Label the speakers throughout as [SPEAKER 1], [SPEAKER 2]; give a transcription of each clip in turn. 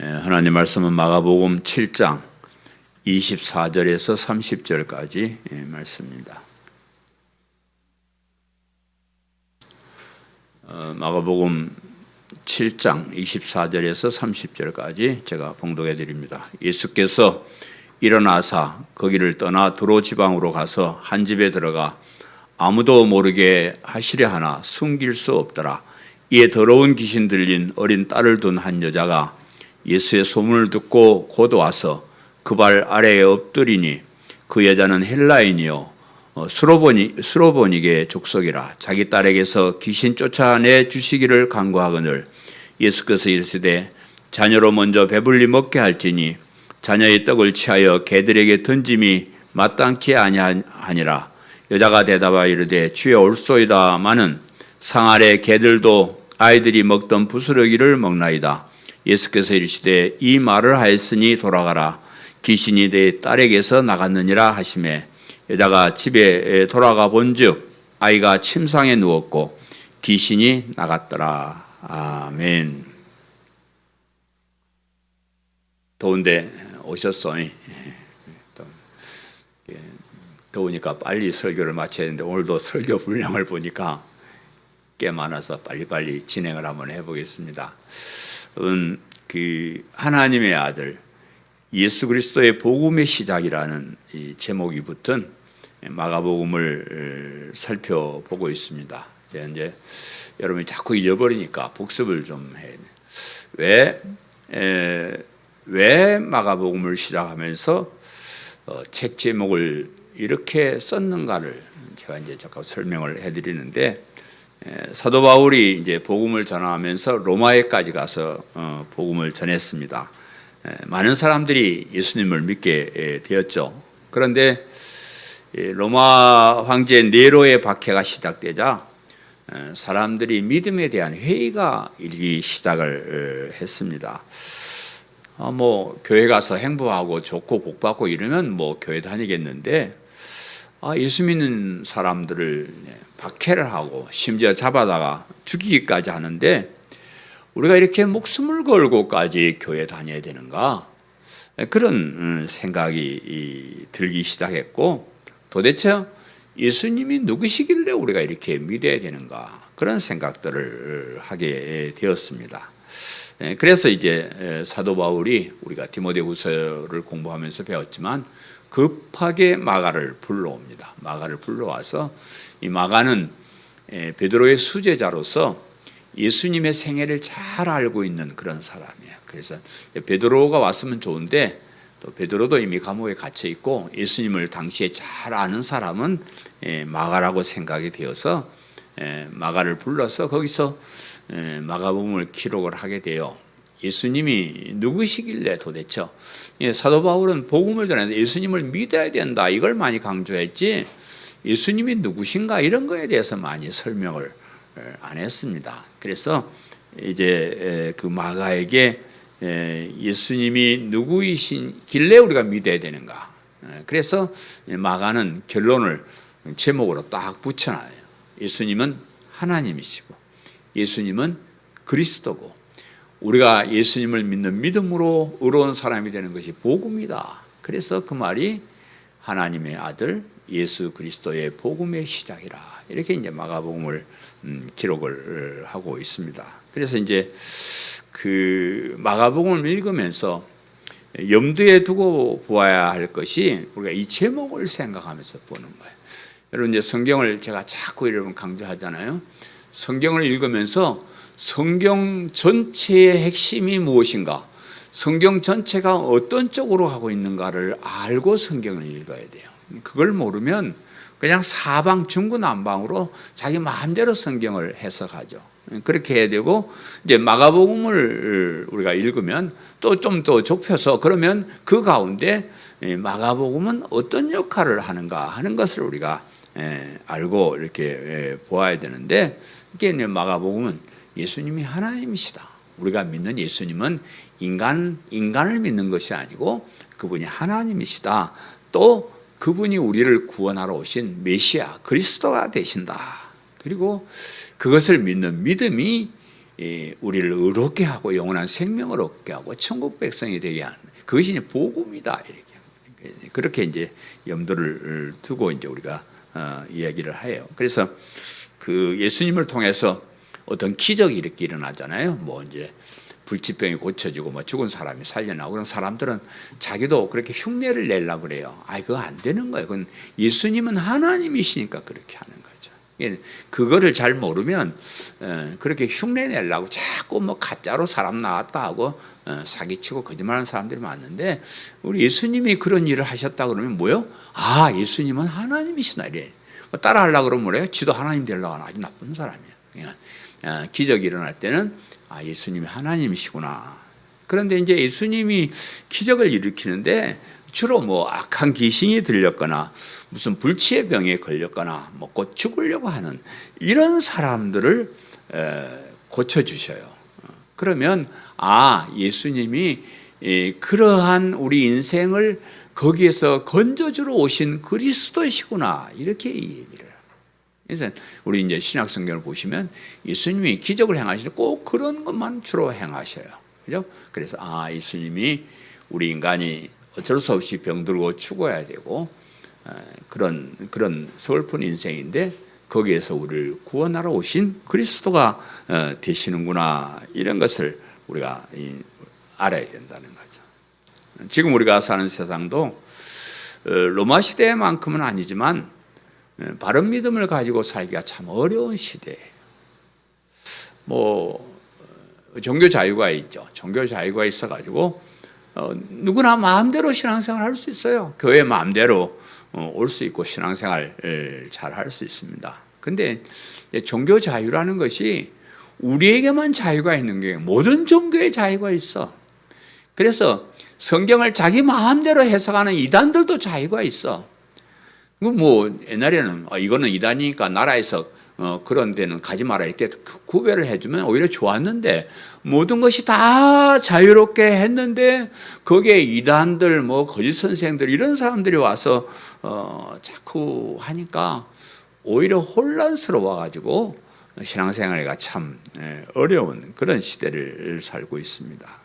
[SPEAKER 1] 하나님 말씀은 마가복음 7장 24절에서 30절까지 말씀입니다. 마가복음 7장 24절에서 30절까지 제가 봉독해 드립니다. 예수께서 일어나사 거기를 떠나 두로 지방으로 가서 한 집에 들어가 아무도 모르게 하시려 하나 숨길 수 없더라. 이에 더러운 귀신 들린 어린 딸을 둔 한 여자가 예수의 소문을 듣고 곧 와서 그 발 아래에 엎드리니 그 여자는 헬라인이요 수로보니게 족속이라. 자기 딸에게서 귀신 쫓아내 주시기를 간구하거늘 예수께서 이르시되 자녀로 먼저 배불리 먹게 할지니 자녀의 떡을 취하여 개들에게 던짐이 마땅치 아니하니라. 여자가 대답하여 이르되 주여 옳소이다마는 상 아래 개들도 아이들이 먹던 부스러기를 먹나이다. 예수께서 이르시되 이 말을 하였으니 돌아가라. 귀신이 내 딸에게서 나갔느니라 하시매 여자가 집에 돌아가 본즉 아이가 침상에 누웠고 귀신이 나갔더라. 아멘. 더운데 오셨어. 더우니까 빨리 설교를 마쳐야 되는데 오늘도 설교 분량을 보니까 꽤 많아서 빨리빨리 진행을 한번 해보겠습니다. 그 하나님의 아들 예수 그리스도의 복음의 시작이라는 이 제목이 붙은 마가복음을 살펴보고 있습니다. 이제 여러분이 자꾸 잊어버리니까 복습을 좀 해야 돼요. 왜 마가복음을 시작하면서 책 제목을 이렇게 썼는가를 제가 이제 잠깐 설명을 해드리는데, 사도 바울이 이제 복음을 전하면서 로마에까지 가서 복음을 전했습니다. 많은 사람들이 예수님을 믿게 되었죠. 그런데 로마 황제 네로의 박해가 시작되자 사람들이 믿음에 대한 회의가 일기 시작을 했습니다. 교회 가서 행복하고 좋고 복 받고 이러면 교회 다니겠는데, 예수 믿는 사람들을 박해를 하고 심지어 잡아다가 죽이기까지 하는데 우리가 이렇게 목숨을 걸고까지 교회 다녀야 되는가? 그런 생각이 들기 시작했고, 도대체 예수님이 누구시길래 우리가 이렇게 믿어야 되는가? 그런 생각들을 하게 되었습니다. 그래서 이제 사도 바울이 우리가 디모데후서를 공부하면서 배웠지만 급하게 마가를 불러옵니다. 마가를 불러와서 이 마가는 베드로의 수제자로서 예수님의 생애를 잘 알고 있는 그런 사람이에요. 그래서 베드로가 왔으면 좋은데 또 베드로도 이미 감옥에 갇혀 있고 예수님을 당시에 잘 아는 사람은 마가라고 생각이 되어서 마가를 불러서 거기서 마가복음을 기록을 하게 돼요. 예수님이 누구시길래 도대체 사도 바울은 복음을 전해서 예수님을 믿어야 된다 이걸 많이 강조했지 예수님이 누구신가 이런 거에 대해서 많이 설명을 안 했습니다. 그래서 이제 그 마가에게 예수님이 누구이신길래 우리가 믿어야 되는가, 그래서 마가는 결론을 제목으로 딱 붙여놔요. 예수님은 하나님이시고 예수님은 그리스도고 우리가 예수님을 믿는 믿음으로 의로운 사람이 되는 것이 복음이다. 그래서 그 말이 하나님의 아들 예수 그리스도의 복음의 시작이라. 이렇게 이제 마가복음을 기록을 하고 있습니다. 그래서 이제 그 마가복음을 읽으면서 염두에 두고 보아야 할 것이 우리가 이 제목을 생각하면서 보는 거예요. 여러분 이제 성경을 제가 자꾸 여러분 강조하잖아요. 성경을 읽으면서 성경 전체의 핵심이 무엇인가, 성경 전체가 어떤 쪽으로 가고 있는가를 알고 성경을 읽어야 돼요. 그걸 모르면 그냥 사방 중구난방으로 자기 마음대로 성경을 해석하죠. 그렇게 해야 되고, 이제 마가복음을 우리가 읽으면 또 좀 더 좁혀서 그러면 그 가운데 마가복음은 어떤 역할을 하는가 하는 것을 우리가 알고 이렇게 보아야 되는데, 이게 마가복음은 예수님이 하나님이시다. 우리가 믿는 예수님은 인간을 믿는 것이 아니고 그분이 하나님이시다. 또 그분이 우리를 구원하러 오신 메시아 그리스도가 되신다. 그리고 그것을 믿는 믿음이 우리를 의롭게 하고 영원한 생명을 얻게 하고 천국 백성이 되게 하는 그것이 이제 복음이다 이렇게 그렇게 이제 염두를 두고 이제 우리가 이야기를 해요. 그래서 그 예수님을 통해서 어떤 기적이 이렇게 일어나잖아요. 뭐 이제 불치병이 고쳐지고 뭐 죽은 사람이 살려나고 그런 사람들은 자기도 그렇게 흉내를 내려고 그래요. 그거 안 되는 거예요. 그건 예수님은 하나님이시니까 그렇게 하는 거죠. 그거를 잘 모르면 그렇게 흉내 내려고 자꾸 뭐 가짜로 사람 나왔다 하고 사기치고 거짓말하는 사람들이 많은데 우리 예수님이 그런 일을 하셨다 그러면 뭐요? 예수님은 하나님이시나 이래. 따라하려고 그러면 뭐래요? 지도 하나님 되려고 하는 아주 나쁜 사람이에요. 기적이 일어날 때는 예수님이 하나님이시구나. 그런데 이제 예수님이 기적을 일으키는데 주로 뭐 악한 귀신이 들렸거나 무슨 불치의 병에 걸렸거나 뭐 곧 죽으려고 하는 이런 사람들을 고쳐주셔요. 그러면 예수님이 그러한 우리 인생을 거기에서 건져주러 오신 그리스도시구나 이렇게 얘기를 해요. 그래서 우리 이제 신약 성경을 보시면 예수님이 기적을 행하실 때 꼭 그런 것만 주로 행하셔요. 그죠? 그래서 예수님이 우리 인간이 어쩔 수 없이 병들고 죽어야 되고 그런 서글픈 인생인데 거기에서 우리를 구원하러 오신 그리스도가 되시는구나 이런 것을 우리가 알아야 된다는 거죠. 지금 우리가 사는 세상도 로마 시대만큼은 아니지만 바른 믿음을 가지고 살기가 참 어려운 시대예요. 뭐 종교 자유가 있죠. 종교 자유가 있어가지고 누구나 마음대로 신앙생활 할 수 있어요. 교회 마음대로 올 수 있고 신앙생활 잘 할 수 있습니다. 근데 종교 자유라는 것이 우리에게만 자유가 있는 게 모든 종교에 자유가 있어. 그래서 성경을 자기 마음대로 해석하는 이단들도 자유가 있어. 뭐 옛날에는 이거는 이단이니까 나라에서 그런 데는 가지 마라 이렇게 구별을 해주면 오히려 좋았는데 모든 것이 다 자유롭게 했는데 거기에 이단들 뭐 거짓 선생들 이런 사람들이 와서 자꾸 하니까 오히려 혼란스러워 가지고 신앙생활이 참 어려운 그런 시대를 살고 있습니다.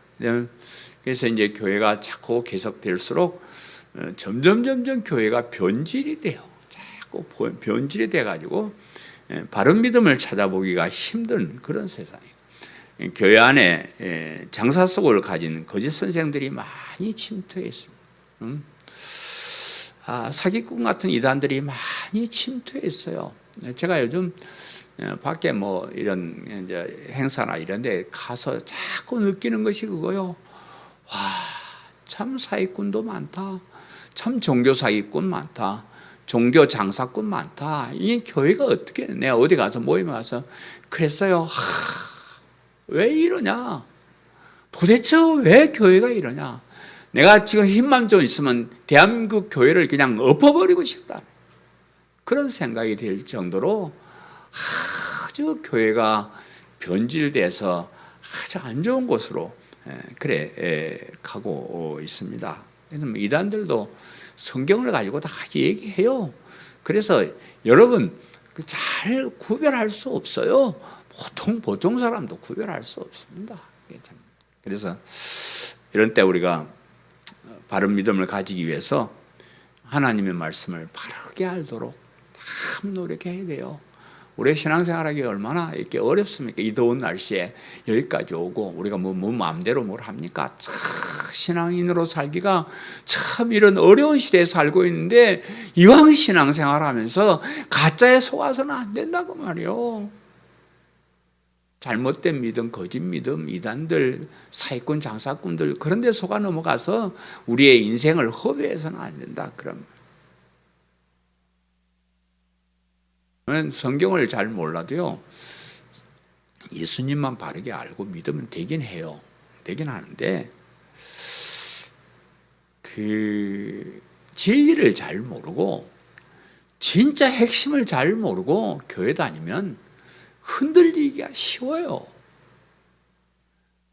[SPEAKER 1] 그래서 이제 교회가 자꾸 계속될수록 점점 교회가 변질이 돼요. 자꾸 변질이 돼가지고 바른 믿음을 찾아보기가 힘든 그런 세상이에요. 교회 안에 장사 속을 가진 거짓 선생들이 많이 침투해 있습니다. 사기꾼 같은 이단들이 많이 침투해 있어요. 제가 요즘 밖에 뭐 이런 이제 행사나 이런 데 가서 자꾸 느끼는 것이 그거요. 참 사기꾼도 많다. 참 종교 사기꾼 많다. 종교 장사꾼 많다. 이 교회가 어떻게 내가 어디 가서 모임에 가서 그랬어요. 왜 이러냐? 도대체 왜 교회가 이러냐? 내가 지금 힘만 좀 있으면 대한민국 교회를 그냥 엎어버리고 싶다. 그런 생각이 들 정도로 아주 교회가 변질돼서 아주 안 좋은 곳으로 가고 있습니다. 그래서 이단들도 성경을 가지고 다 얘기해요. 그래서 여러분 잘 구별할 수 없어요. 보통 사람도 구별할 수 없습니다. 그래서 이런 때 우리가 바른 믿음을 가지기 위해서 하나님의 말씀을 바르게 알도록 참 노력해야 돼요. 우리의 신앙생활하기 얼마나 이렇게 어렵습니까? 이 더운 날씨에 여기까지 오고 우리가 뭐 마음대로 뭘 합니까? 참 신앙인으로 살기가 참 이런 어려운 시대에 살고 있는데 이왕 신앙생활하면서 가짜에 속아서는 안 된다고 말이요. 잘못된 믿음, 거짓 믿음, 이단들, 사기꾼, 장사꾼들 그런 데 속아 넘어가서 우리의 인생을 허비해서는 안 된다. 그럼 성경을 잘 몰라도요 예수님만 바르게 알고 믿으면 되긴 해요. 되긴 하는데 그 진리를 잘 모르고 진짜 핵심을 잘 모르고 교회 다니면 흔들리기가 쉬워요.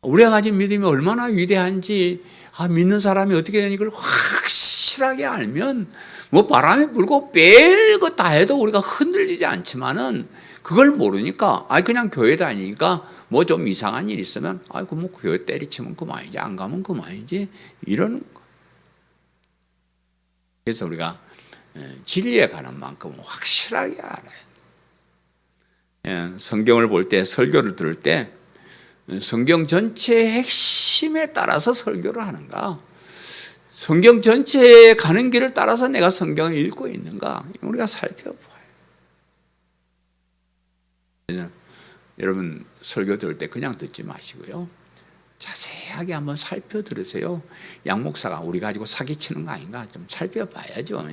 [SPEAKER 1] 우리가 가진 믿음이 얼마나 위대한지 믿는 사람이 어떻게 되는 걸 확실하게 알면 뭐 바람이 불고 별거 다 해도 우리가 흔들리지 않지만은 그걸 모르니까 그냥 교회 다니니까 뭐 좀 이상한 일 있으면 아이고 뭐 교회 때리치면 그만이지, 안 가면 그만이지, 이러는 거. 그래서 우리가 진리에 관한 만큼 확실하게 알아야 돼. 성경을 볼 때, 설교를 들을 때 성경 전체의 핵심에 따라서 설교를 하는가, 성경 전체에 가는 길을 따라서 내가 성경을 읽고 있는가, 우리가 살펴봐요. 여러분 설교 들을 때 그냥 듣지 마시고요, 자세하게 한번 살펴 들으세요. 양 목사가 우리 가지고 사기치는 거 아닌가 좀 살펴봐야죠.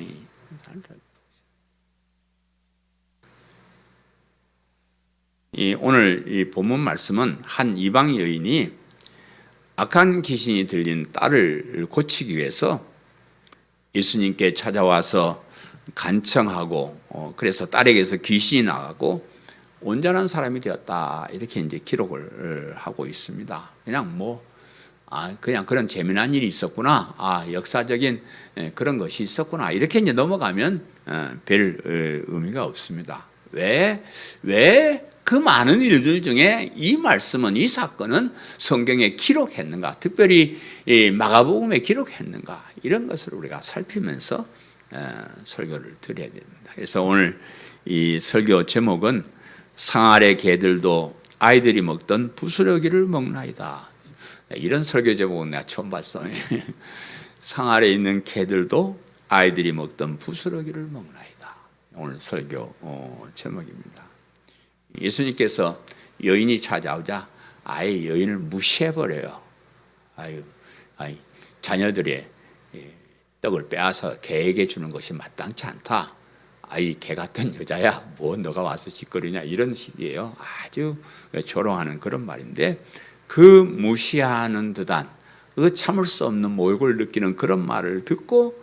[SPEAKER 1] 오늘 이 본문 말씀은 한 이방 여인이 악한 귀신이 들린 딸을 고치기 위해서 예수님께 찾아와서 간청하고, 그래서 딸에게서 귀신이 나가고 온전한 사람이 되었다, 이렇게 이제 기록을 하고 있습니다. 그냥 그런 재미난 일이 있었구나, 역사적인 그런 것이 있었구나, 이렇게 이제 넘어가면 별 의미가 없습니다. 왜 그 많은 일들 중에 이 말씀은, 이 사건은 성경에 기록했는가, 특별히 마가복음에 기록했는가, 이런 것을 우리가 살피면서 설교를 드려야 됩니다. 그래서 오늘 이 설교 제목은 상아래 개들도 아이들이 먹던 부스러기를 먹나이다. 이런 설교 제목은 내가 처음 봤어. 상아래 있는 개들도 아이들이 먹던 부스러기를 먹나이다. 오늘 설교 제목입니다. 예수님께서 여인이 찾아오자 아예 여인을 무시해버려요. 자녀들의 떡을 빼앗아 개에게 주는 것이 마땅치 않다. 개 같은 여자야, 뭐 너가 와서 짓거리냐, 이런 식이에요. 아주 조롱하는 그런 말인데, 그 무시하는 듯한, 그 참을 수 없는 모욕을 느끼는 그런 말을 듣고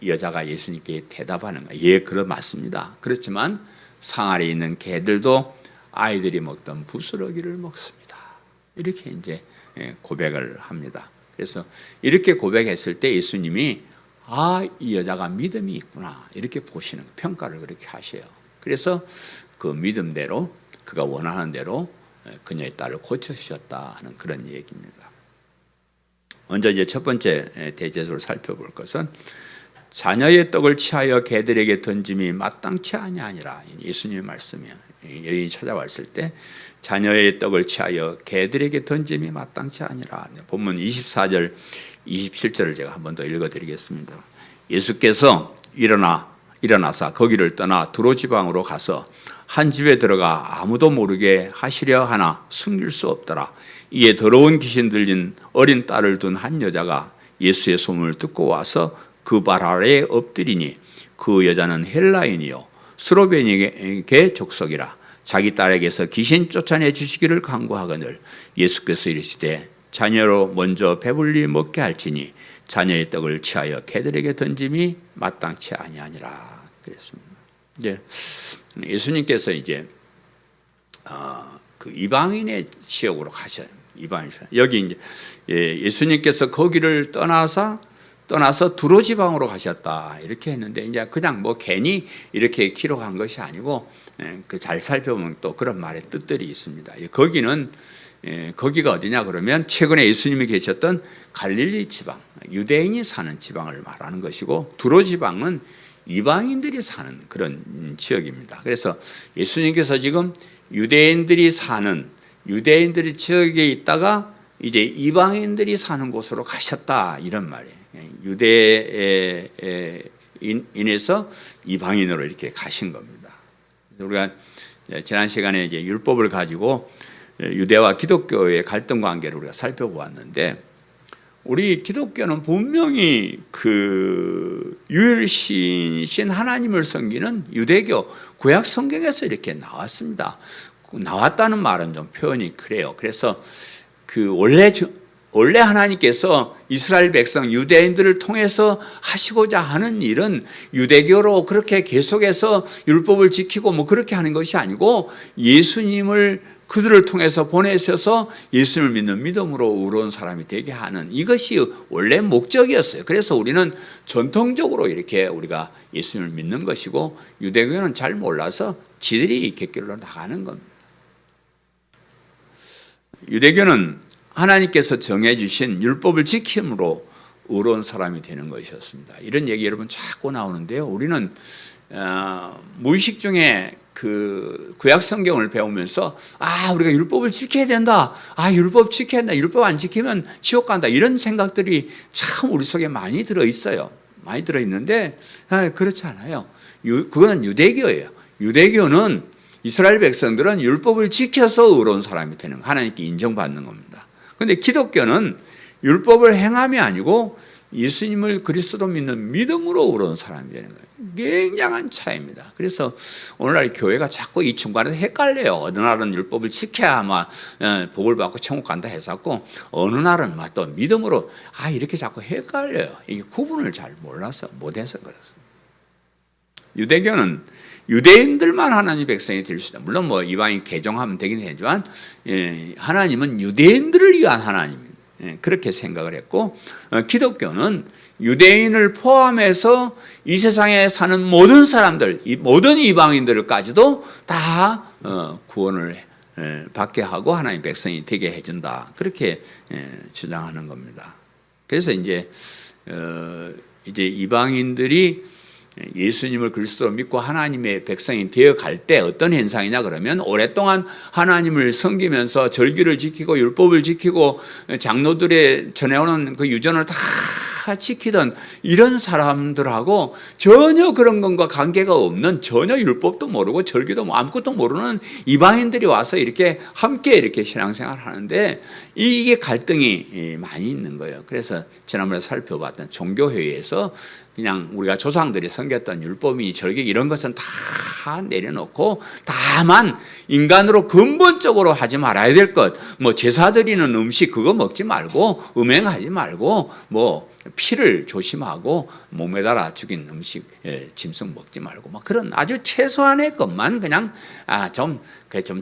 [SPEAKER 1] 여자가 예수님께 대답하는 거예요. 예, 그런 맞습니다. 그렇지만 상아래 있는 개들도 아이들이 먹던 부스러기를 먹습니다. 이렇게 이제 고백을 합니다. 그래서 이렇게 고백했을 때 예수님이 이 여자가 믿음이 있구나, 이렇게 보시는, 평가를 그렇게 하셔요. 그래서 그 믿음대로, 그가 원하는 대로 그녀의 딸을 고쳐주셨다 하는 그런 얘기입니다. 먼저 이제 첫 번째 대제적으로 살펴볼 것은 자녀의 떡을 취하여 개들에게 던짐이 마땅치 아니하니라. 예수님의 말씀이에요. 여인이 찾아왔을 때 자녀의 떡을 취하여 개들에게 던짐이 마땅치 아니라. 본문 24절 27절을 제가 한 번 더 읽어드리겠습니다. 예수께서 일어나사 거기를 떠나 두로 지방으로 가서 한 집에 들어가 아무도 모르게 하시려 하나 숨길 수 없더라. 이에 더러운 귀신 들린 어린 딸을 둔 한 여자가 예수의 소문을 듣고 와서 그 발 아래에 엎드리니, 그 여자는 헬라인이요 스로베니게 족속이라. 자기 딸에게서 귀신 쫓아내 주시기를 간구하거늘 예수께서 이르시되 자녀로 먼저 배불리 먹게 할지니 자녀의 떡을 취하여 개들에게 던짐이 마땅치 아니하니라. 그랬습니다. 이제 예수님께서 이제 그 이방인의 지역으로 가셔요. 여기 이제 예수님께서 거기를 떠나서 두로 지방으로 가셨다, 이렇게 했는데, 이제 그냥 뭐 괜히 이렇게 기록한 것이 아니고 잘 살펴보면 또 그런 말의 뜻들이 있습니다. 거기가 어디냐 그러면 최근에 예수님이 계셨던 갈릴리 지방, 유대인이 사는 지방을 말하는 것이고, 두로 지방은 이방인들이 사는 그런 지역입니다. 그래서 예수님께서 지금 유대인들이 지역에 있다가 이제 이방인들이 사는 곳으로 가셨다, 이런 말이에요. 유대인에서 이방인으로 이렇게 가신 겁니다. 우리가 지난 시간에 이제 율법을 가지고 유대와 기독교의 갈등 관계를 우리가 살펴보았는데, 우리 기독교는 분명히 그 유일신이신 하나님을 섬기는 유대교 구약 성경에서 이렇게 나왔습니다. 나왔다는 말은 좀 표현이 그래요. 그래서 그 원래 하나님께서 이스라엘 백성 유대인들을 통해서 하시고자 하는 일은 유대교로 그렇게 계속해서 율법을 지키고 뭐 그렇게 하는 것이 아니고, 예수님을 그들을 통해서 보내셔서 예수님을 믿는 믿음으로 의로운 사람이 되게 하는, 이것이 원래 목적이었어요. 그래서 우리는 전통적으로 이렇게 우리가 예수님을 믿는 것이고, 유대교는 잘 몰라서 지들이 객길로 나가는 겁니다. 유대교는 하나님께서 정해주신 율법을 지킴으로 의로운 사람이 되는 것이었습니다. 이런 얘기 여러분 자꾸 나오는데요. 우리는 무의식 중에 그 구약 성경을 배우면서 우리가 율법을 지켜야 된다. 율법 지켜야 된다. 율법 안 지키면 지옥 간다. 이런 생각들이 참 우리 속에 많이 들어 있어요. 많이 들어 있는데 그렇지 않아요. 그거는 유대교예요. 유대교는 이스라엘 백성들은 율법을 지켜서 의로운 사람이 되는 거, 하나님께 인정받는 겁니다. 그런데 기독교는 율법을 행함이 아니고 예수님을 그리스도 믿는 믿음으로 의로운 사람이 되는 거예요. 굉장한 차이입니다. 그래서 오늘날 교회가 자꾸 이 중간에서 헷갈려요. 어느 날은 율법을 지켜야 아마 복을 받고 천국 간다 해서고 어느 날은 또 믿음으로 이렇게 자꾸 헷갈려요. 이게 구분을 잘 몰라서 못해서 그렇습니다. 유대교는 유대인들만 하나님 백성이 될 수 있다. 물론 이방인 개종하면 되긴 하지만 하나님은 유대인들을 위한 하나님입니다. 그렇게 생각을 했고, 기독교는 유대인을 포함해서 이 세상에 사는 모든 사람들, 모든 이방인들까지도 다 구원을 받게 하고 하나님 백성이 되게 해준다. 그렇게 주장하는 겁니다. 그래서 이제 이방인들이 예수님을 그리스도로 믿고 하나님의 백성이 되어갈 때 어떤 현상이냐 그러면 오랫동안 하나님을 섬기면서 절기를 지키고 율법을 지키고 장로들의 전해오는 그 유전을 다 지키던 이런 사람들하고 전혀 그런 것과 관계가 없는, 전혀 율법도 모르고 절기도 아무것도 모르는 이방인들이 와서 이렇게 함께 이렇게 신앙생활을 하는데 이게 갈등이 많이 있는 거예요. 그래서 지난번에 살펴봤던 종교회의에서 그냥 우리가 조상들이 섬겼던 율법이 절기 이런 것은 다 내려놓고 다만 인간으로 근본적으로 하지 말아야 될 것, 제사 드리는 음식 그거 먹지 말고 음행하지 말고 피를 조심하고 몸에다가 죽인 음식 짐승 먹지 말고 그런 아주 최소한의 것만 그냥 좀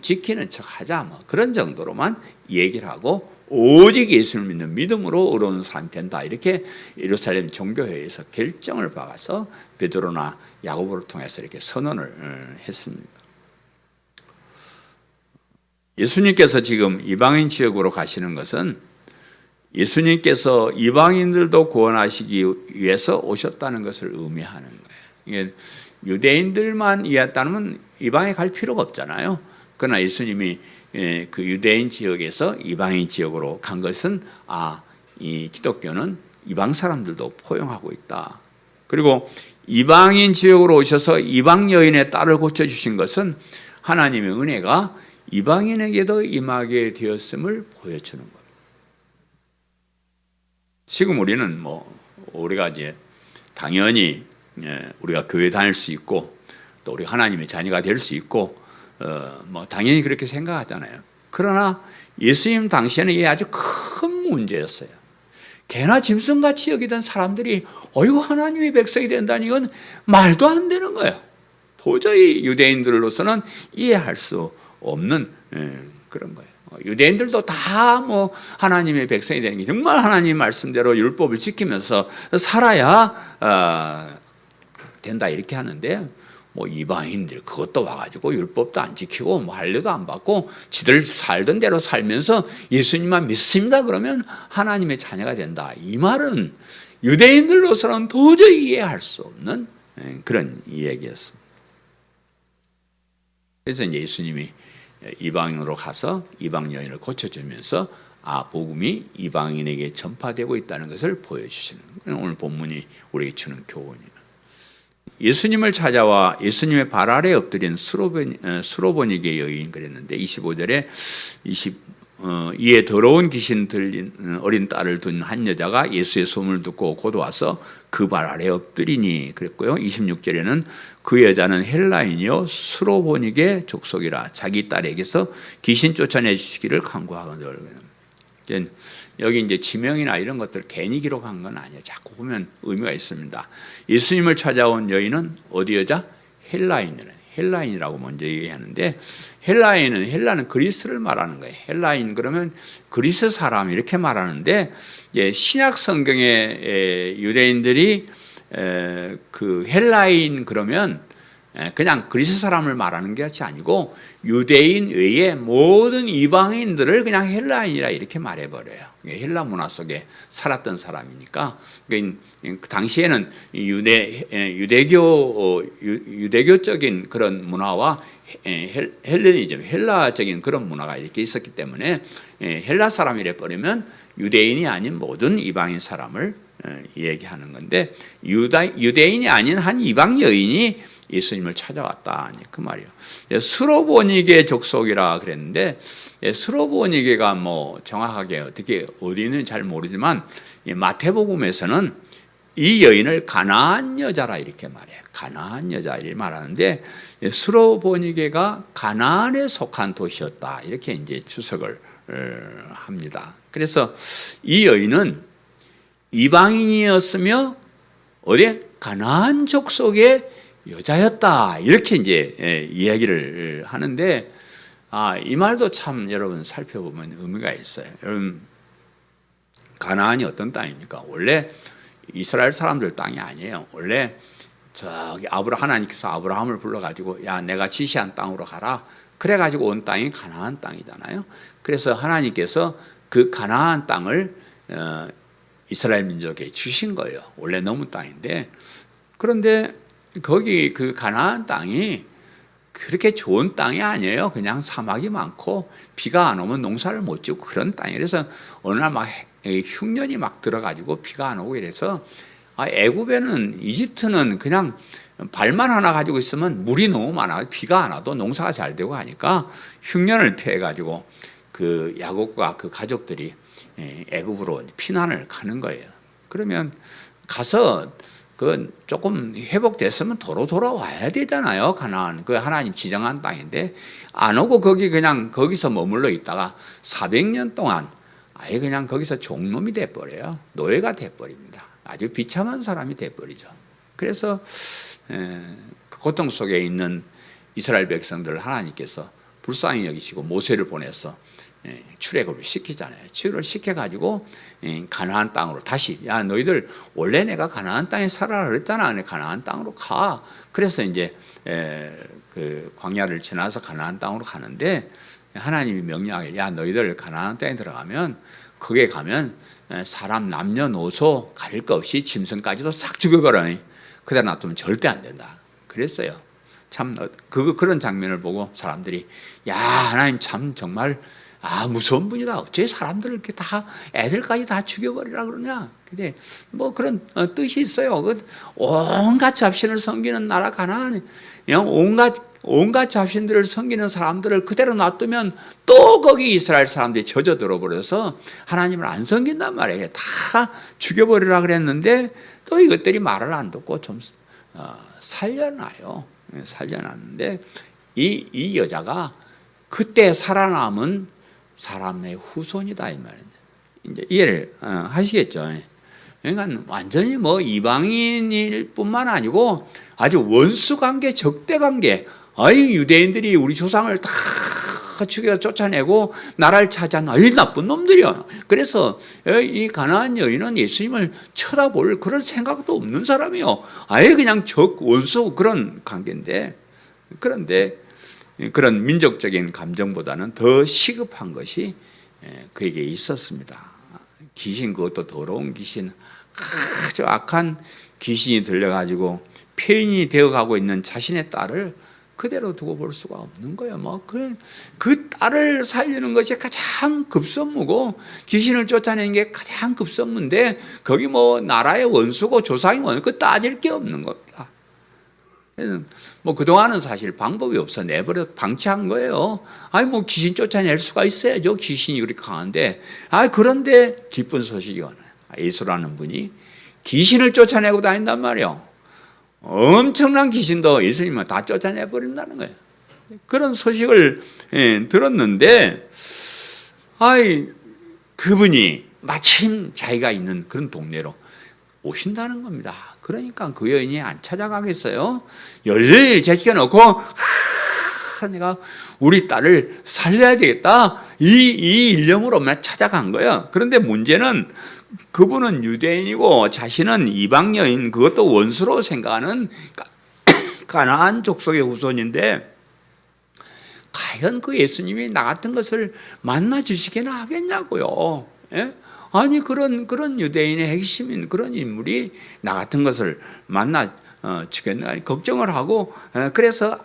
[SPEAKER 1] 지키는 척하자 그런 정도로만 얘기를 하고 오직 예수를 믿는 믿음으로 의로운 사람이 된다. 이렇게 예루살렘 종교회에서 결정을 박아서 베드로나 야고보를 통해서 이렇게 선언을 했습니다. 예수님께서 지금 이방인 지역으로 가시는 것은 예수님께서 이방인들도 구원하시기 위해서 오셨다는 것을 의미하는 거예요. 이게 유대인들만 이해했다면 이방에 갈 필요가 없잖아요. 그러나 예수님이 그 유대인 지역에서 이방인 지역으로 간 것은 이 기독교는 이방 사람들도 포용하고 있다. 그리고 이방인 지역으로 오셔서 이방 여인의 딸을 고쳐주신 것은 하나님의 은혜가 이방인에게도 임하게 되었음을 보여주는 겁니다. 지금 우리는 우리가 이제 당연히 우리가 교회 다닐 수 있고 또 우리 하나님의 자녀가 될 수 있고 당연히 그렇게 생각하잖아요. 그러나 예수님 당시에는 이게 아주 큰 문제였어요. 개나 짐승같이 여기던 사람들이 어이구 하나님의 백성이 된다니 이건 말도 안 되는 거예요. 도저히 유대인들로서는 이해할 수 없는 그런 거예요. 유대인들도 다 하나님의 백성이 되는 게 정말 하나님 말씀대로 율법을 지키면서 살아야 된다 이렇게 하는데 이방인들 그것도 와가지고 율법도 안 지키고 할례도 안 받고 지들 살던 대로 살면서 예수님만 믿습니다 그러면 하나님의 자녀가 된다. 이 말은 유대인들로서는 도저히 이해할 수 없는 그런 이야기였습니다. 그래서 이제 예수님이 이방인으로 가서 이방 여인을 고쳐주면서 복음이 이방인에게 전파되고 있다는 것을 보여주시는 오늘 본문이 우리에게 주는 교훈이에요. 예수님을 찾아와 예수님의 발 아래 엎드린 수로보니게 여인 그랬는데 25절에 이에 더러운 귀신 들린 어린 딸을 둔 한 여자가 예수의 소문을 듣고 곧 와서 그 발 아래 엎드리니 그랬고요. 26절에는 그 여자는 헬라인이요 수로보니게 족속이라 자기 딸에게서 귀신 쫓아내 주시기를 간구하거늘. 여기 이제 지명이나 이런 것들 괜히 기록한 건 아니에요. 자꾸 보면 의미가 있습니다. 예수님을 찾아온 여인은 어디 여자? 헬라인이라고 먼저 얘기하는데 헬라는 그리스를 말하는 거예요. 헬라인 그러면 그리스 사람 이렇게 말하는데 신약 성경의 유대인들이 그 헬라인 그러면 그냥 그리스 사람을 말하는 것이 아니고 유대인 외에 모든 이방인들을 그냥 헬라인이라 이렇게 말해버려요. 헬라 문화 속에 살았던 사람이니까. 그 당시에는 유대교적인 그런 문화와 헬레니즘, 헬라적인 그런 문화가 이렇게 있었기 때문에 헬라 사람이래 버리면 유대인이 아닌 모든 이방인 사람을 얘기하는 건데, 유대인이 아닌 한 이방 여인이 예수님을 찾아왔다, 그 말이에요. 스로보니게 족속이라 그랬는데, 스로보니게가 뭐 정확하게 어떻게 어디는 잘 모르지만 마태복음에서는 이 여인을 가나안 여자라 이렇게 말해요. 가나안 여자 이렇게 말하는데, 스로보니게가 가나안에 속한 도시였다 이렇게 이제 추석을 합니다. 그래서 이 여인은 이방인이었으며 어디 가나안 족속의 여자였다 이렇게 이제 이야기를 하는데, 이 말도 참 여러분 살펴보면 의미가 있어요. 여러분, 가나안이 어떤 땅입니까? 원래 이스라엘 사람들 땅이 아니에요. 원래 저기 하나님께서 아브라함을 불러가지고 야 내가 지시한 땅으로 가라 그래가지고 온 땅이 가나안 땅이잖아요. 그래서 하나님께서 그 가나안 땅을 이스라엘 민족에 주신 거예요. 원래 넘은 땅인데, 그런데 거기 그 가나안 땅이 그렇게 좋은 땅이 아니에요. 그냥 사막이 많고 비가 안 오면 농사를 못 짓고 그런 땅이에요. 그래서 어느 날 막 흉년이 막 들어가지고 비가 안 오고 이래서 애굽에는 이집트는 그냥 발만 하나 가지고 있으면 물이 너무 많아 비가 안 와도 농사가 잘 되고 하니까 흉년을 피해 가지고 그 야곱과 그 가족들이 애굽으로 피난을 가는 거예요. 그러면 가서 그 조금 회복됐으면 도로 돌아와야 되잖아요. 가나안 그 하나님 지정한 땅인데 안 오고 그냥 거기서 머물러 있다가 400년 동안 아예 그냥 거기서 종놈이 돼버려요. 노예가 돼버립니다. 아주 비참한 사람이 돼버리죠. 그래서 그 고통 속에 있는 이스라엘 백성들을 하나님께서 불쌍히 여기시고 모세를 보내서 출애굽을 시키잖아요. 출애굽을 시켜가지고 가나안 땅으로 다시 야 너희들 원래 내가 가나안 땅에 살아라 그랬잖아. 가나안 땅으로 가. 그래서 이제 그 광야를 지나서 가나안 땅으로 가는데 하나님이 명령하게 야 너희들 가나안 땅에 들어가면 거기에 가면 사람 남녀노소 가릴 것 없이 짐승까지도 싹 죽여버려. 그대로 놔두면 절대 안 된다. 그랬어요. 참 그런 장면을 보고 사람들이 야 하나님 참 정말 무서운 분이다. 어째 사람들을 이렇게 다 애들까지 다 죽여버리라 그러냐. 근데 뭐 그런 뜻이 있어요. 온갖 잡신을 섬기는 나라 가나안, 온갖 잡신들을 섬기는 사람들을 그대로 놔두면 또 거기 이스라엘 사람들이 젖어들어 버려서 하나님을 안 섬긴단 말이에요. 다 죽여버리라 그랬는데 또 이것들이 말을 안 듣고 좀 살려놔요. 살려놨는데 이 여자가 그때 살아남은 사람의 후손이다 이 말이에요. 이제 이해를 하시겠죠. 그러니까 완전히 뭐 이방인일 뿐만 아니고 아주 원수 관계, 적대 관계. 유대인들이 우리 조상을 다 죽여 쫓아내고 나라를 차지한 나쁜 놈들이야. 그래서 이 가나안 여인은 예수님을 쳐다볼 그런 생각도 없는 사람이요. 아예 그냥 원수 그런 관계인데, 그런데 그런 민족적인 감정보다는 더 시급한 것이 그에게 있었습니다. 귀신, 그것도 더러운 귀신, 아주 악한 귀신이 들려가지고 폐인이 되어가고 있는 자신의 딸을 그대로 두고 볼 수가 없는 거예요. 그 딸을 살리는 것이 가장 급선무고 귀신을 쫓아내는 게 가장 급선무인데 거기 나라의 원수고 조상이 원수 따질 게 없는 겁니다. 그래서 그동안은 사실 방법이 없어 내버려 방치한 거예요. 귀신 쫓아낼 수가 있어야죠. 귀신이 그렇게 강한데. 그런데 기쁜 소식이 오네. 예수라는 분이 귀신을 쫓아내고 다닌단 말이에요. 엄청난 귀신도 예수님은 다 쫓아내버린다는 거예요. 그런 소식을 들었는데, 그분이 마침 자기가 있는 그런 동네로 오신다는 겁니다. 그러니까 그 여인이 안 찾아가겠어요? 열일 제끼어놓고 내가 우리 딸을 살려야 되겠다 이 일념으로만 찾아간 거예요. 그런데 문제는 그분은 유대인이고 자신은 이방 여인, 그것도 원수로 생각하는 가나안 족속의 후손인데 과연 그 예수님이 나 같은 것을 만나 주시게나 하겠냐고요. 예? 아니 그런 유대인의 핵심인 그런 인물이 나 같은 것을 만나 주겠나 걱정을 하고, 그래서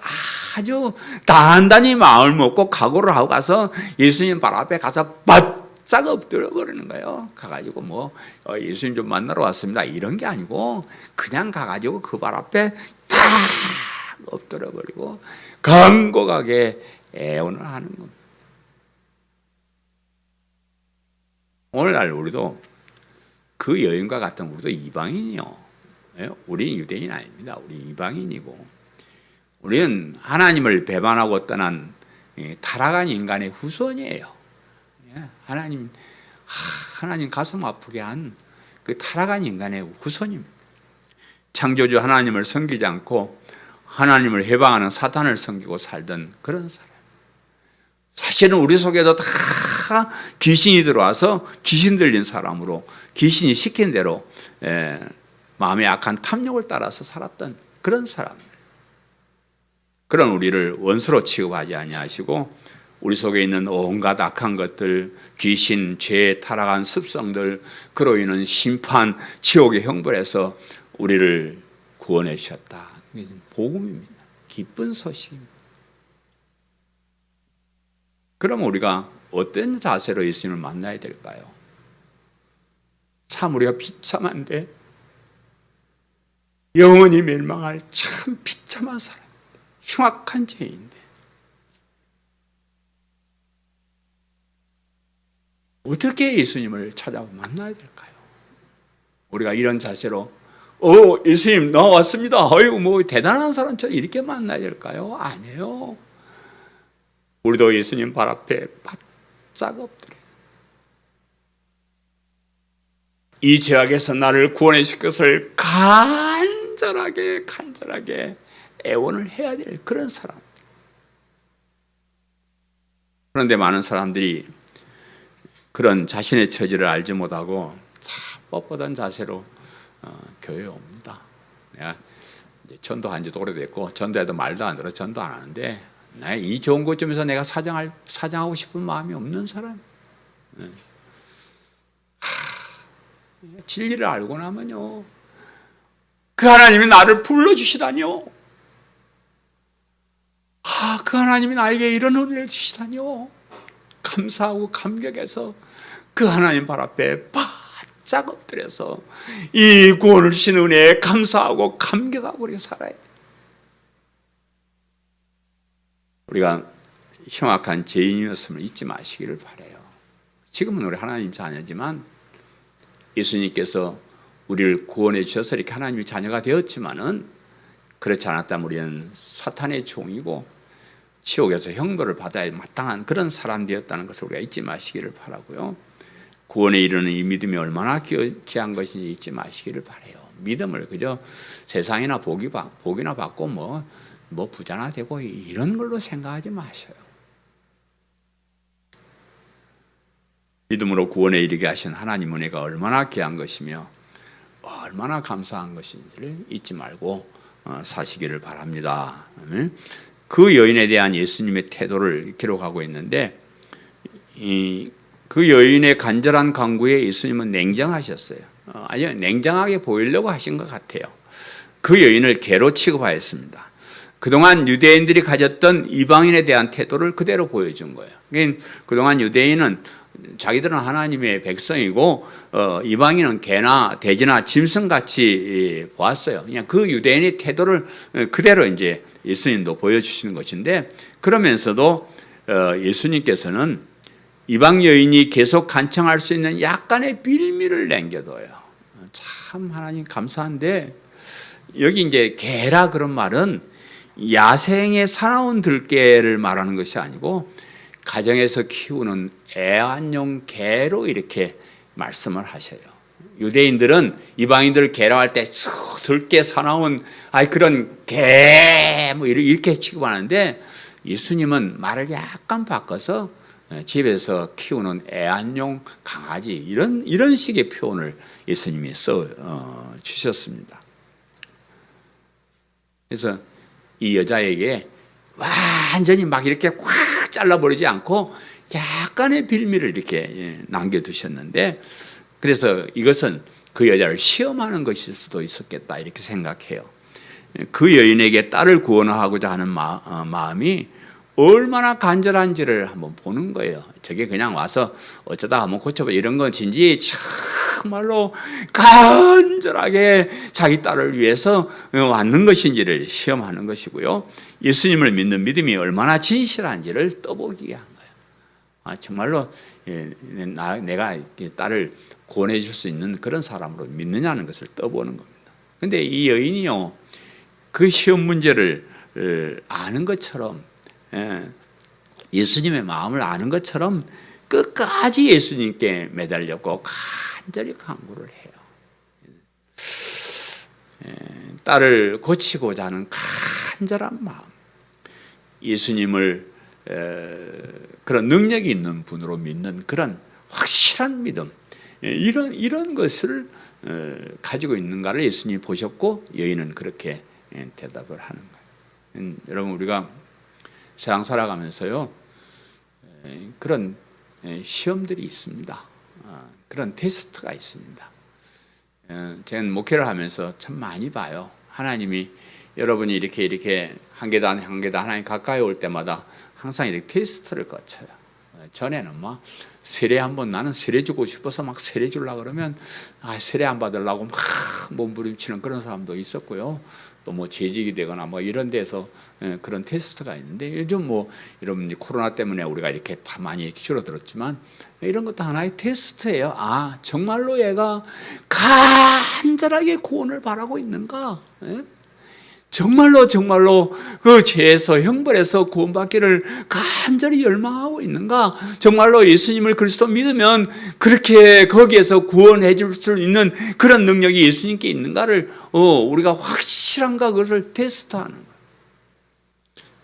[SPEAKER 1] 아주 단단히 마음을 먹고 각오를 하고 가서 예수님 발 앞에 가서 바짝 엎드려 버리는 거예요. 가가지고 뭐 예수님 좀 만나러 왔습니다 이런 게 아니고 그냥 가가지고 그 발 앞에 딱 엎드려 버리고 간곡하게 애원을 하는 겁니다. 오늘날 우리도 그 여인과 같은 우리도 이방인이요. 우리 유대인 아닙니다. 우리 이방인이고 우리는 하나님을 배반하고 떠난 타락한 인간의 후손이에요. 하나님 가슴 아프게 한 그 타락한 인간의 후손입니다. 창조주 하나님을 섬기지 않고 하나님을 해방하는 사탄을 섬기고 살던 그런 사람. 사실은 우리 속에도 다 귀신이 들어와서 귀신 들린 사람으로 귀신이 시킨 대로 마음의 악한 탐욕을 따라서 살았던 그런 사람. 그런 우리를 원수로 취급하지 아니하시고 우리 속에 있는 온갖 악한 것들, 귀신, 죄, 타락한 습성들, 그로 인한 심판, 지옥의 형벌에서 우리를 구원해 주셨다. 이게 복음입니다. 기쁜 소식입니다. 그럼 우리가 어떤 자세로 예수님을 만나야 될까요? 참 우리가 비참한데 영원히 멸망할 참 비참한 사람입니다. 흉악한 죄인데 어떻게 예수님을 찾아 만나야 될까요? 우리가 이런 자세로 예수님 나왔습니다. 어이구 뭐 대단한 사람처럼 이렇게 만나야 될까요? 아니에요. 우리도 예수님 발 앞에 바짝 엎드려 이 죄악에서 나를 구원해 주실 것을 간절하게 애원을 해야 될 그런 사람. 그런데 많은 사람들이 그런 자신의 처지를 알지 못하고 뻣뻣한 자세로 교회에 옵니다. 내가 전도한 지도 오래됐고 전도해도 말도 안 들어 전도 안 하는데 이 좋은 곳점에서 내가 사장하고 싶은 마음이 없는 사람. 진리를 알고 나면요, 그 하나님이 나를 불러주시다니요, 그 하나님이 나에게 이런 은혜를 주시다니요, 감사하고 감격해서 그 하나님 발 앞에 바짝 엎드려서 이 구원을 주신 은혜에 감사하고 감격하고 우리가 살아야 돼. 우리가 흉악한 죄인이었음을 잊지 마시기를 바라요. 지금은 우리 하나님 자녀지만 예수님께서 우리를 구원해 주셔서 이렇게 하나님의 자녀가 되었지만은 그렇지 않았다면 우리는 사탄의 종이고 지옥에서 형벌을 받아야 마땅한 그런 사람 되었다는 것을 우리가 잊지 마시기를 바라고요. 구원에 이르는 이 믿음이 얼마나 귀한 것인지 잊지 마시기를 바라요. 믿음을 그저 세상이나 복이나 받고 뭐 부자나 되고 이런 걸로 생각하지 마셔요. 믿음으로 구원에 이르게 하신 하나님 은혜가 얼마나 귀한 것이며 얼마나 감사한 것인지를 잊지 말고 사시기를 바랍니다. 그 여인에 대한 예수님의 태도를 기록하고 있는데 그 여인의 간절한 간구에 예수님은 냉정하셨어요. 아주 냉정하게 보이려고 하신 것 같아요. 그 여인을 개로 취급하였습니다. 그동안 유대인들이 가졌던 이방인에 대한 태도를 그대로 보여준 거예요. 그동안 유대인은 자기들은 하나님의 백성이고 이방인은 개나 돼지나 짐승같이 보았어요. 그냥 그 유대인의 태도를 그대로 이제 예수님도 보여주시는 것인데, 그러면서도 예수님께서는 이방 여인이 계속 간청할 수 있는 약간의 빌미를 남겨둬요. 참 하나님 감사한데, 여기 이제 개라 그런 말은 야생의 사나운 들개를 말하는 것이 아니고 가정에서 키우는 애완용 개로 이렇게 말씀을 하셔요. 유대인들은 이방인들을 개라고 할 때 들깨 사나운 그런 개 뭐 이렇게 취급하는데, 예수님은 말을 약간 바꿔서 집에서 키우는 애완용 강아지 이런 식의 표현을 예수님이 써 주셨습니다. 그래서 이 여자에게 완전히 막 이렇게 꽉 잘라버리지 않고 약간의 빌미를 이렇게 남겨두셨는데, 그래서 이것은 그 여자를 시험하는 것일 수도 있었겠다 이렇게 생각해요. 그 여인에게 딸을 구원하고자 하는 마음이 얼마나 간절한지를 한번 보는 거예요. 저게 그냥 와서 어쩌다 한번 고쳐봐 이런 건지 정말로 간절하게 자기 딸을 위해서 왔는 것인지를 시험하는 것이고요. 예수님을 믿는 믿음이 얼마나 진실한지를 떠보기 위한 거예요. 정말로 내가 딸을 구원해 줄 수 있는 그런 사람으로 믿느냐는 것을 떠보는 겁니다. 근데 이 여인이요, 그 시험 문제를 아는 것처럼, 예수님의 마음을 아는 것처럼 끝까지 예수님께 매달렸고 간절히 간구를 해요. 딸을 고치고자 하는 간절한 마음, 예수님을 그런 능력이 있는 분으로 믿는 그런 확실한 믿음, 이런 것을 가지고 있는가를 예수님이 보셨고 여인은 그렇게 대답을 하는 거예요. 여러분, 우리가 세상 살아가면서요, 그런 시험들이 있습니다. 그런 테스트가 있습니다. 저는 목회를 하면서 참 많이 봐요. 하나님이 여러분이 이렇게 한 계단 한 계단 하나님 가까이 올 때마다 항상 이렇게 테스트를 거쳐요. 전에는 막 세례 한번, 나는 세례 주고 싶어서 막 세례 주려고 그러면 세례 안 받으려고 막 몸부림치는 그런 사람도 있었고요. 또 뭐 재직이 되거나 뭐 이런 데서 그런 테스트가 있는데, 요즘 뭐 여러분 코로나 때문에 우리가 이렇게 다 많이 이렇게 줄어들었지만 이런 것도 하나의 테스트예요. 정말로 얘가 간절하게 구원을 바라고 있는가? 정말로 그 죄에서 형벌에서 구원받기를 간절히 열망하고 있는가? 정말로 예수님을 그리스도 믿으면 그렇게 거기에서 구원해 줄 수 있는 그런 능력이 예수님께 있는가를 우리가 확실한가, 그것을 테스트하는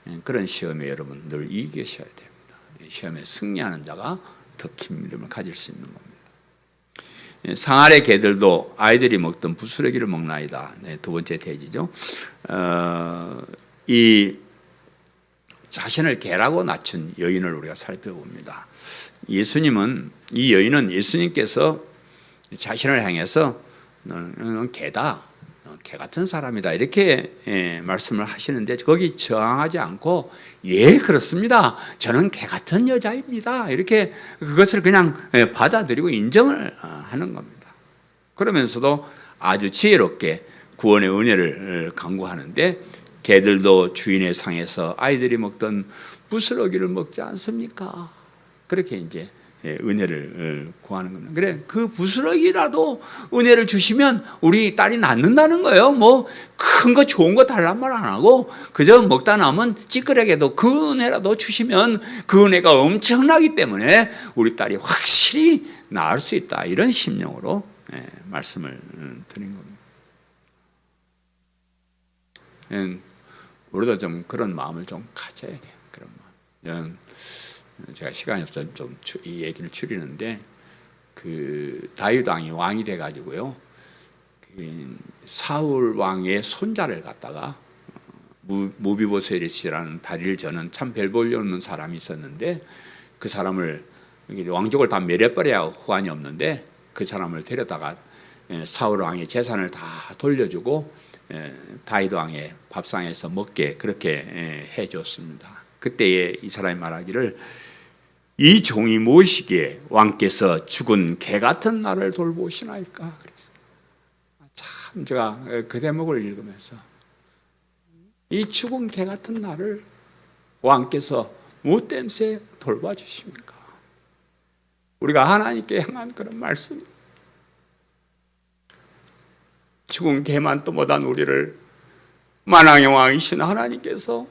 [SPEAKER 1] 거예요. 그런 시험에 여러분 늘 이기셔야 됩니다. 시험에 승리하는 자가 더 큰 믿음을 가질 수 있는 겁니다. 상아래 개들도 아이들이 먹던 부스러기를 먹나이다. 두 번째 대지죠. 이 자신을 개라고 낮춘 여인을 우리가 살펴봅니다. 이 여인은 예수님께서 자신을 향해서 너는 개다, 개 같은 사람이다 이렇게 말씀을 하시는데, 거기 저항하지 않고 그렇습니다, 저는 개 같은 여자입니다 이렇게 그것을 그냥 받아들이고 인정을 하는 겁니다. 그러면서도 아주 지혜롭게 구원의 은혜를 강구하는데, 개들도 주인의 상에서 아이들이 먹던 부스러기를 먹지 않습니까? 그렇게 이제 은혜를 구하는 겁니다. 그래, 그 부스러기라도 은혜를 주시면 우리 딸이 낫는다는 거예요. 뭐 큰 거 좋은 거 달란 말 안 하고 그저 먹다 남은 찌끄레기도 그 은혜라도 주시면 그 은혜가 엄청나기 때문에 우리 딸이 확실히 나을 수 있다, 이런 심령으로 말씀을 드린 겁니다. 우리도 좀 그런 마음을 좀 가져야 돼요. 그런 마음. 제가 시간이 없어서 좀 이 얘기를 줄이는데, 그 다윗 왕이 왕이 돼가지고요, 그 사울 왕의 손자를 갖다가 무비보셋이라는 다리를 저는 참 별 볼일 없는 사람이 있었는데, 그 사람을 왕족을 다 멸해버려야 후환이 없는데 그 사람을 데려다가 사울 왕의 재산을 다 돌려주고 다윗 왕의 밥상에서 먹게 그렇게 해줬습니다. 그때에 이 사람이 말하기를, 이 종이 무엇이기에 왕께서 죽은 개 같은 나를 돌보시나이까. 참 제가 그 대목을 읽으면서 이 죽은 개 같은 나를 왕께서 무엇땜새 돌봐주십니까? 우리가 하나님께 향한 그런 말씀, 죽은 개만 또 못한 우리를 만왕의 왕이신 하나님께서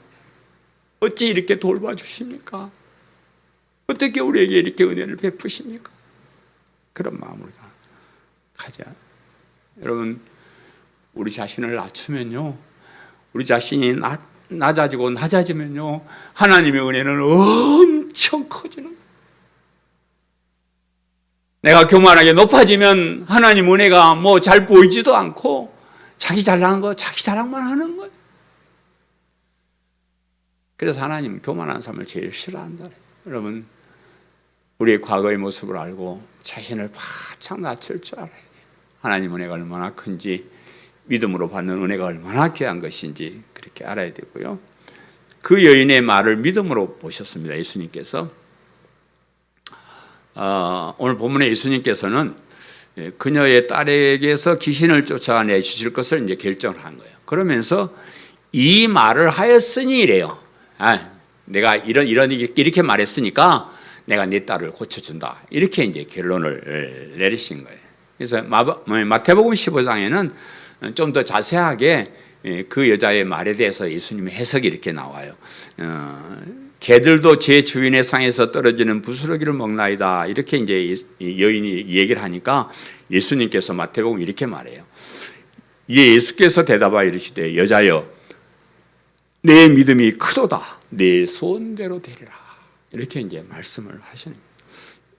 [SPEAKER 1] 어찌 이렇게 돌봐주십니까? 어떻게 우리에게 이렇게 은혜를 베푸십니까? 그런 마음을 가져. 여러분, 우리 자신을 낮추면요, 우리 자신이 낮아지면요, 하나님의 은혜는 엄청 커지는 거예요. 내가 교만하게 높아지면 하나님 은혜가 뭐 잘 보이지도 않고 자기 잘난 거 자기 자랑만 하는 거예요. 그래서 하나님은 교만한 삶을 제일 싫어한다. 여러분, 우리의 과거의 모습을 알고 자신을 바짝 낮출 줄 알아야 돼요. 하나님 은혜가 얼마나 큰지, 믿음으로 받는 은혜가 얼마나 귀한 것인지 그렇게 알아야 되고요. 그 여인의 말을 믿음으로 보셨습니다. 예수님께서. 오늘 본문에 예수님께서는 그녀의 딸에게서 귀신을 쫓아내 주실 것을 이제 결정을 한 거예요. 그러면서 이 말을 하였으니 이래요. 내가 이렇게 말했으니까 내가 네 딸을 고쳐준다. 이렇게 이제 결론을 내리신 거예요. 그래서 마태복음 15장에는 좀 더 자세하게 그 여자의 말에 대해서 예수님의 해석이 이렇게 나와요. 개들도 제 주인의 상에서 떨어지는 부스러기를 먹나이다. 이렇게 이제 여인이 얘기를 하니까 예수님께서 마태복음 이렇게 말해요. 이에 예수께서 대답하여 이르시되 여자여 내 믿음이 크도다. 내 소원대로 되리라. 이렇게 이제 말씀을 하시는 거예요.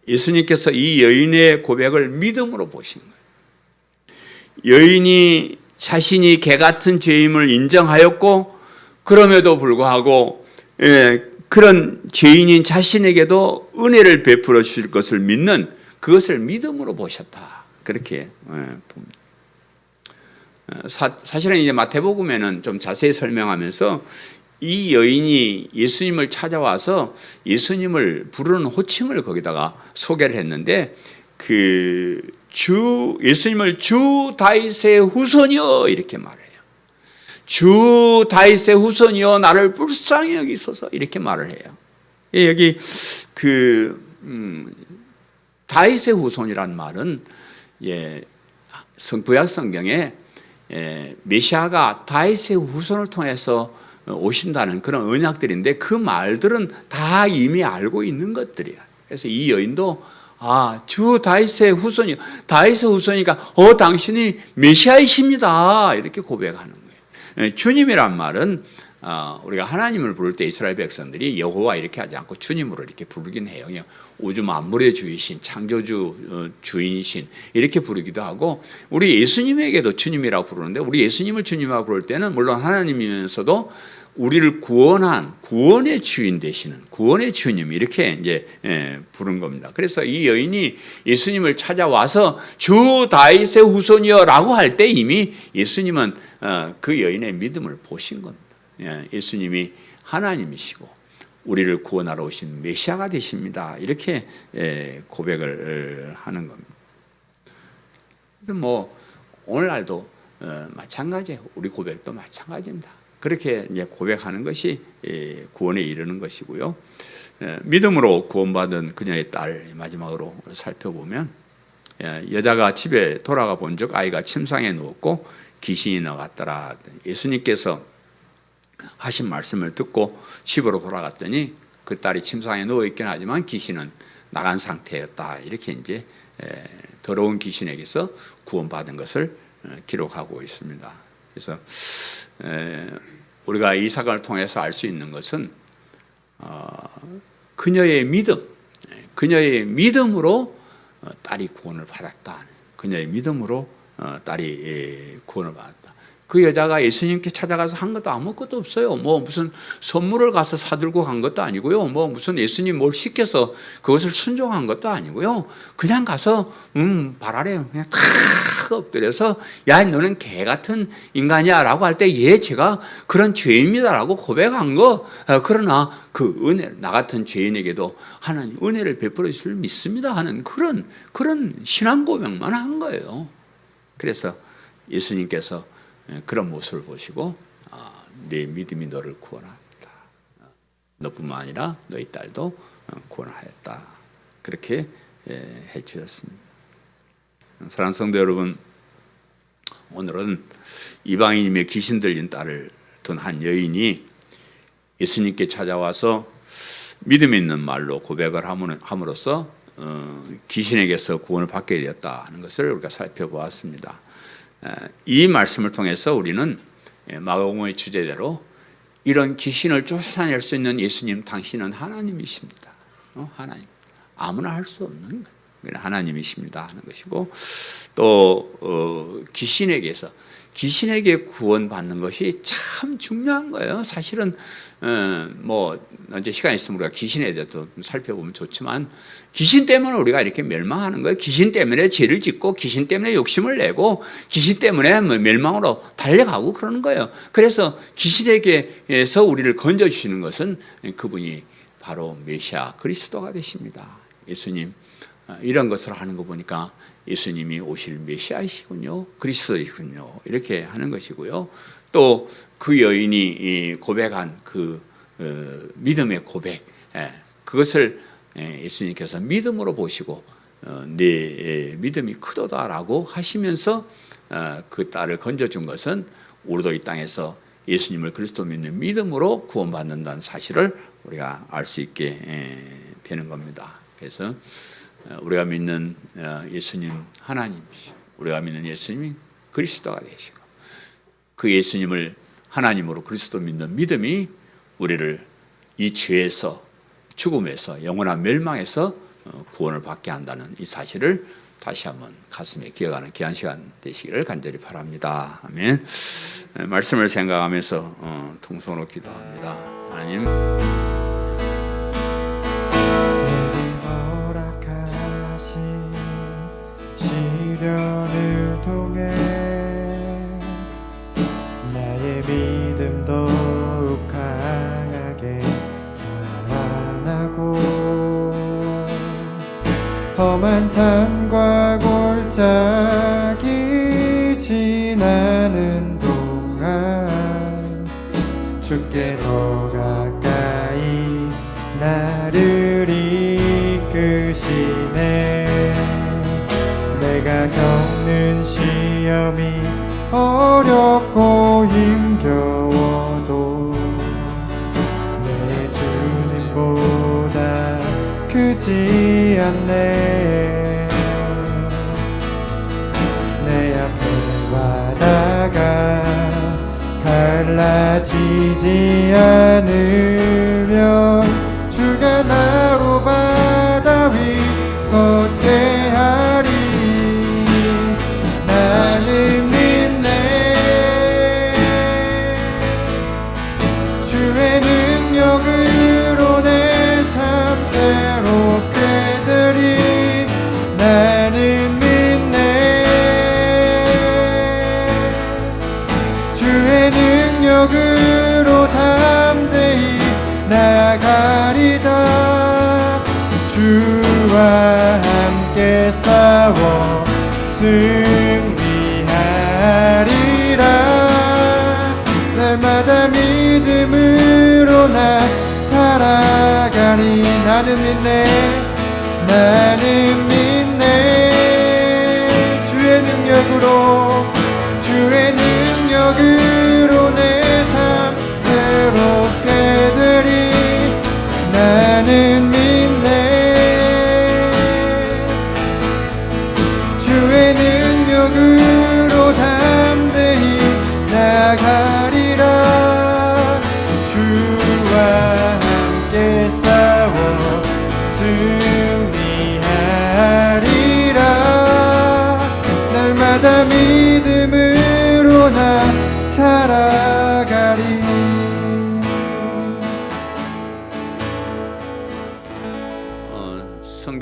[SPEAKER 1] 예수님께서 이 여인의 고백을 믿음으로 보신 거예요. 여인이 자신이 개 같은 죄임을 인정하였고 그럼에도 불구하고 그런 죄인인 자신에게도 은혜를 베풀어 주실 것을 믿는 그것을 믿음으로 보셨다. 그렇게 봅니다. 사실은 이제 마태복음에는 좀 자세히 설명하면서 이 여인이 예수님을 찾아와서 예수님을 부르는 호칭을 거기다가 소개를 했는데 예수님을 주 다윗의 후손이여 이렇게 말해요. 주 다윗의 후손이여 나를 불쌍히 여기소서 이렇게 말을 해요. 여기 다윗의 후손이란 말은 구약 성경에 메시아가 다윗의 후손을 통해서 오신다는 그런 언약들인데 그 말들은 다 이미 알고 있는 것들이야. 그래서 이 여인도 주 다윗의 후손이 다윗의 후손이니까 당신이 메시아이십니다. 이렇게 고백하는 거예요. 주님이란 말은 우리가 하나님을 부를 때 이스라엘 백성들이 여호와 이렇게 하지 않고 주님으로 이렇게 부르긴 해요. 우주 만물의 주이신 창조주 주인이신 이렇게 부르기도 하고 우리 예수님에게도 주님이라고 부르는데 우리 예수님을 주님이라고 부를 때는 물론 하나님이면서도 우리를 구원한 구원의 주인 되시는 구원의 주님 이렇게 이제 부른 겁니다. 그래서 이 여인이 예수님을 찾아와서 주 다윗의 후손이여라고 할 때 이미 예수님은 그 여인의 믿음을 보신 겁니다. 예수님이 하나님이시고 우리를 구원하러 오신 메시아가 되십니다. 이렇게 고백을 하는 겁니다. 그래서 오늘날도 마찬가지예요. 우리 고백도 마찬가지입니다. 그렇게 이제 고백하는 것이 구원에 이르는 것이고요. 믿음으로 구원받은 그녀의 딸 마지막으로 살펴보면 여자가 집에 돌아가 본즉 아이가 침상에 누웠고 귀신이 나갔더라. 예수님께서 하신 말씀을 듣고 집으로 돌아갔더니 그 딸이 침상에 누워 있긴 하지만 귀신은 나간 상태였다. 이렇게 이제 더러운 귀신에게서 구원받은 것을 기록하고 있습니다. 그래서 우리가 이 사건을 통해서 알 수 있는 것은 그녀의 믿음으로 딸이 구원을 받았다. 그녀의 믿음으로 딸이 구원을 받았다. 그 여자가 예수님께 찾아가서 한 것도 아무것도 없어요. 무슨 선물을 가서 사들고 간 것도 아니고요. 무슨 예수님 뭘 시켜서 그것을 순종한 것도 아니고요. 그냥 가서 발 아래 그냥 탁 엎드려서 야 너는 개 같은 인간이야 라고 할 때 제가 그런 죄인이다라고 고백한 거. 그러나 그 은혜 나 같은 죄인에게도 하나님 은혜를 베풀어 주실 믿습니다 하는 그런 신앙 고백만 한 거예요. 그래서 예수님께서 그런 모습을 보시고 내 믿음이 너를 구원한다. 너뿐만 아니라 너희 딸도 구원하였다. 그렇게 해주셨습니다. 사랑하는 성도 여러분, 오늘은 이방인임에 귀신 들린 딸을 둔 한 여인이 예수님께 찾아와서 믿음 있는 말로 고백을 함으로써 귀신에게서 구원을 받게 되었다 하는 것을 우리가 살펴보았습니다. 이 말씀을 통해서 우리는 마가복음의 주제대로 이런 귀신을 쫓아낼 수 있는 예수님 당신은 하나님이십니다. 하나님 아무나 할 수 없는 하나님이십니다 하는 것이고 또 귀신에게서 귀신에게 구원받는 것이 참 중요한 거예요. 사실은 뭐 언제 시간 있으면 우리가 귀신에 대해서 살펴보면 좋지만, 귀신 때문에 우리가 이렇게 멸망하는 거예요. 귀신 때문에 죄를 짓고, 귀신 때문에 욕심을 내고, 귀신 때문에 멸망으로 달려가고 그러는 거예요. 그래서 귀신에게서 우리를 건져주시는 것은 그분이 바로 메시아 그리스도가 되십니다. 예수님, 이런 것을 하는 거 보니까 예수님이 오실 메시아이시군요, 그리스도이군요, 이렇게 하는 것이고요. 또 그 여인이 고백한 그 믿음의 고백, 그것을 예수님께서 믿음으로 보시고 내 믿음이 크도다라고 하시면서 그 딸을 건져준 것은 우리도 이 땅에서 예수님을 그리스도 믿는 믿음으로 구원받는다는 사실을 우리가 알 수 있게 되는 겁니다. 그래서 우리가 믿는 예수님 하나님이시고, 우리가 믿는 예수님이 그리스도가 되시고, 그 예수님을 하나님으로 그리스도 믿는 믿음이 우리를 이 죄에서, 죽음에서, 영원한 멸망에서 구원을 받게 한다는 이 사실을 다시 한번 가슴에 기억하는 귀한 시간 되시기를 간절히 바랍니다. 아멘. 말씀을 생각하면서 통성으로 기도합니다. 하나님,
[SPEAKER 2] 시련을 통해 나의 믿음 더욱 강하게 자라나고, 험한 산과 골짜기 지나는 동안 주께 더 가까이 나를 이끄시네. 내가 겪는 시험이 어렵고 힘겨워도 내 주님보다 크지 않네. 내 앞에 바다가 갈라지지 않으면 주가 나로 바다 위 걷게 하리. 나는 믿네. 주의 능력으로 내 삶 새롭게 되리. 나는 믿네. 주의 능력으로 담대히 나가리다. 주와 함께 싸워 승리하리라. 날마다 믿음으로 나 살아가리. 나는 믿네. 나는 믿네. 주의 능력으로, 주의 능력으로 내 삶 새롭게 되리. 나는 믿네. 주의 능력으로 담대히 나가리라. 주와 함께 싸워 승리하리라. 날마다 믿음으로 나 살아가리.